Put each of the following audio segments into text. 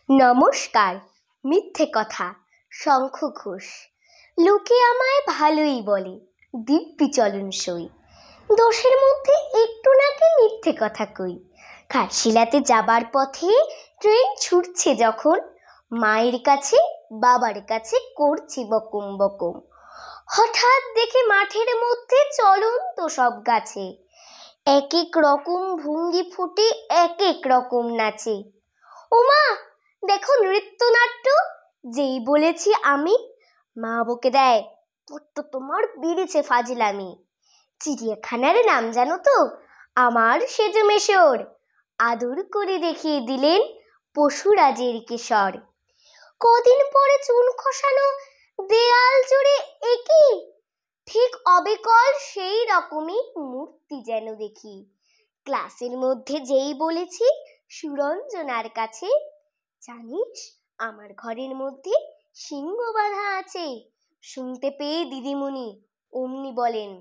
নমস্কার। মিথ্যে কথা, শঙ্খ ঘোষ। লোকে আমায় ভালোই বলে, দিব্যি চলন সই। দোষের মধ্যে একটু নাকি মিথ্যে কথা কই। ঘাটশিলাতে যাবার পথে ট্রেন ছুটছে যখন, মায়ের কাছে বাবার কাছে করছি বকুম বকুম। হঠাৎ দেখে মাঠের মধ্যে চলন্ত সব গাছে, এক এক রকম ভঙ্গি ফুটে এক এক রকম নাচে। ওমা, দেখো নৃত্যনাট্য! যেই বলেছি আমি, মা বকে দেয়, কত তোমার বেড়েছে ফাজিলামি। চিড়িয়াখানার নাম জানো তো? আমার সেজো মেশোর। আদর করে দেখিয়ে দিলেন পশুরাজের কেশর। কদিন পরে চুন খসানো দেয়াল জুড়ে একই, ঠিক অবিকল সেই রকমই মূর্তি যেন দেখি। ক্লাসের মধ্যে যেই বলেছি সুরঞ্জনার কাছে, জানিস আমার ঘরের মধ্যে সিংহ বাঁধা আছে। শুনতে পেয়ে দিদিমণি অমনি বলেন,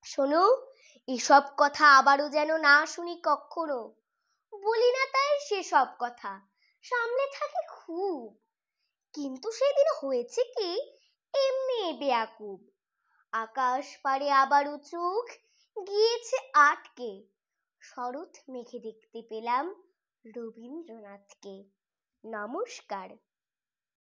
শোনো, এসব কথা আবারও যেন না শুনি কখনো। বলি না তাই সেসব কথা, সামনে থাকে খুব। কিন্তু সেদিন হয়েছে কি, এমনি বেয়াকুব। আকাশ পারে আবারও চোখ গিয়েছে আটকে, শরৎ মেঘে দেখতে পেলাম রবীন্দ্রনাথকে। নমস্কার।